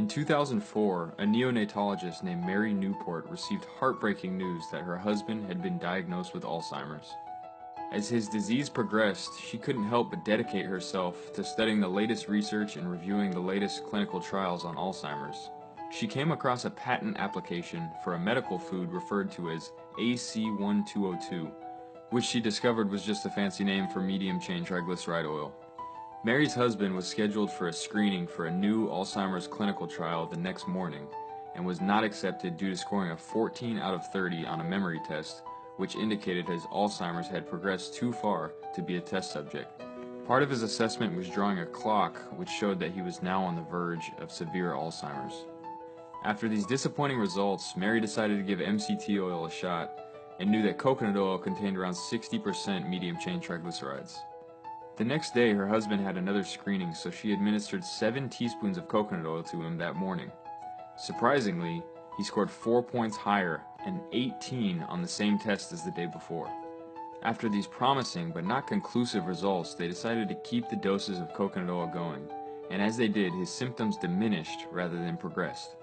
In 2004, a neonatologist named Mary Newport received heartbreaking news that her husband had been diagnosed with Alzheimer's. As his disease progressed, she couldn't help but dedicate herself to studying the latest research and reviewing the latest clinical trials on Alzheimer's. She came across a patent application for a medical food referred to as AC1202, which she discovered was just a fancy name for medium-chain triglyceride oil. Mary's husband was scheduled for a screening for a new Alzheimer's clinical trial the next morning and was not accepted due to scoring a 14 out of 30 on a memory test, which indicated his Alzheimer's had progressed too far to be a test subject. Part of his assessment was drawing a clock which showed that he was now on the verge of severe Alzheimer's. After these disappointing results, Mary decided to give MCT oil a shot and knew that coconut oil contained around 60% medium-chain triglycerides. The next day, her husband had another screening, so she administered 7 teaspoons of coconut oil to him that morning. Surprisingly, he scored 4 points higher and 18 on the same test as the day before. After these promising but not conclusive results, they decided to keep the doses of coconut oil going, and as they did, his symptoms diminished rather than progressed.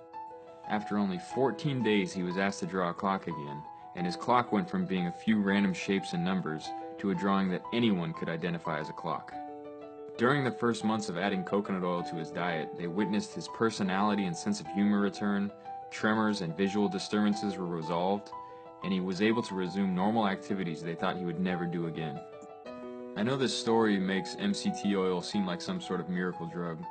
After only 14 days, he was asked to draw a clock again, and his clock went from being a few random shapes and numbers to a drawing that anyone could identify as a clock. During the first months of adding coconut oil to his diet, they witnessed his personality and sense of humor return, tremors and visual disturbances were resolved, and he was able to resume normal activities they thought he would never do again. I know this story makes MCT oil seem like some sort of miracle drug,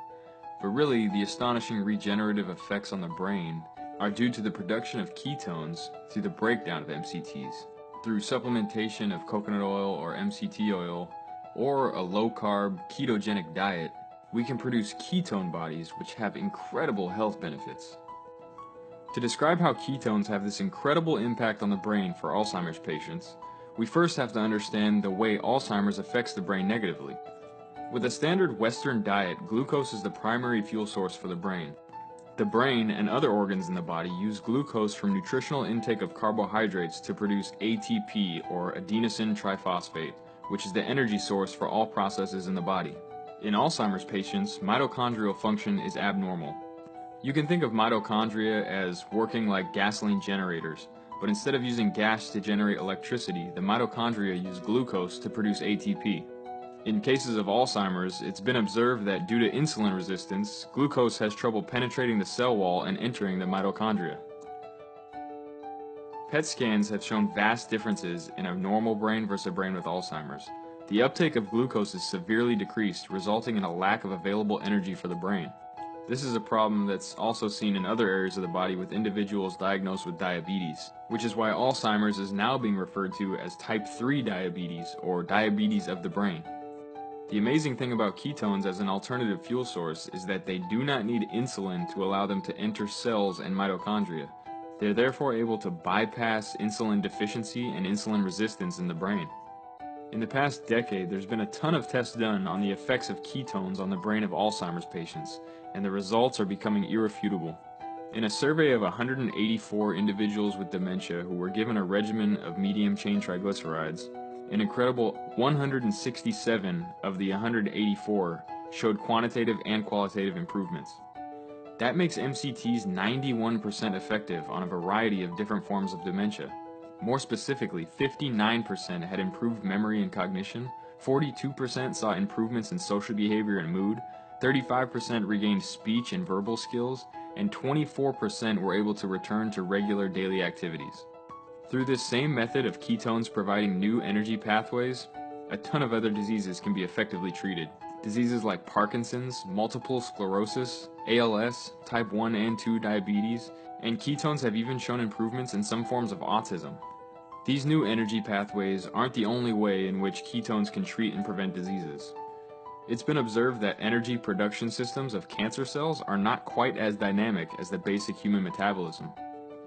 but really the astonishing regenerative effects on the brain are due to the production of ketones through the breakdown of MCTs. Through supplementation of coconut oil or MCT oil, or a low-carb ketogenic diet, we can produce ketone bodies which have incredible health benefits. To describe how ketones have this incredible impact on the brain for Alzheimer's patients, we first have to understand the way Alzheimer's affects the brain negatively. With a standard Western diet, glucose is the primary fuel source for the brain. The brain and other organs in the body use glucose from nutritional intake of carbohydrates to produce ATP, or adenosine triphosphate, which is the energy source for all processes in the body. In Alzheimer's patients, mitochondrial function is abnormal. You can think of mitochondria as working like gasoline generators, but instead of using gas to generate electricity, the mitochondria use glucose to produce ATP. In cases of Alzheimer's, it's been observed that due to insulin resistance, glucose has trouble penetrating the cell wall and entering the mitochondria. PET scans have shown vast differences in a normal brain versus a brain with Alzheimer's. The uptake of glucose is severely decreased, resulting in a lack of available energy for the brain. This is a problem that's also seen in other areas of the body with individuals diagnosed with diabetes, which is why Alzheimer's is now being referred to as type 3 diabetes, or diabetes of the brain. The amazing thing about ketones as an alternative fuel source is that they do not need insulin to allow them to enter cells and mitochondria. They are therefore able to bypass insulin deficiency and insulin resistance in the brain. In the past decade, there's been a ton of tests done on the effects of ketones on the brain of Alzheimer's patients, and the results are becoming irrefutable. In a survey of 184 individuals with dementia who were given a regimen of medium-chain triglycerides, an incredible 167 of the 184 showed quantitative and qualitative improvements. That makes MCTs 91% effective on a variety of different forms of dementia. More specifically, 59% had improved memory and cognition, 42% saw improvements in social behavior and mood, 35% regained speech and verbal skills, and 24% were able to return to regular daily activities. Through this same method of ketones providing new energy pathways, a ton of other diseases can be effectively treated. Diseases like Parkinson's, multiple sclerosis, ALS, type 1 and 2 diabetes, and ketones have even shown improvements in some forms of autism. These new energy pathways aren't the only way in which ketones can treat and prevent diseases. It's been observed that energy production systems of cancer cells are not quite as dynamic as the basic human metabolism.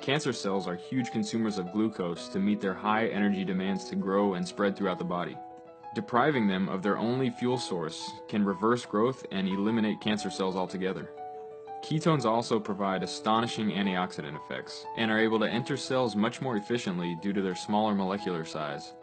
Cancer cells are huge consumers of glucose to meet their high energy demands to grow and spread throughout the body. Depriving them of their only fuel source can reverse growth and eliminate cancer cells altogether. Ketones also provide astonishing antioxidant effects and are able to enter cells much more efficiently due to their smaller molecular size.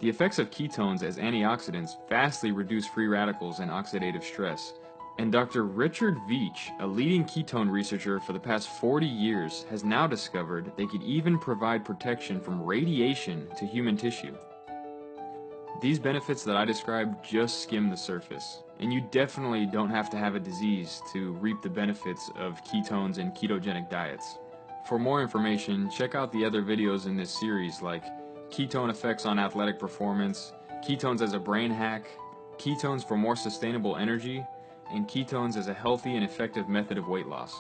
The effects of ketones as antioxidants vastly reduce free radicals and oxidative stress, And Dr. Richard Veach, a leading ketone researcher for the past 40 years, has now discovered they could even provide protection from radiation to human tissue. These benefits that I described just skim the surface, and you definitely don't have to have a disease to reap the benefits of ketones and ketogenic diets. For more information, check out the other videos in this series like ketone effects on athletic performance, ketones as a brain hack, ketones for more sustainable energy, and ketones as a healthy and effective method of weight loss.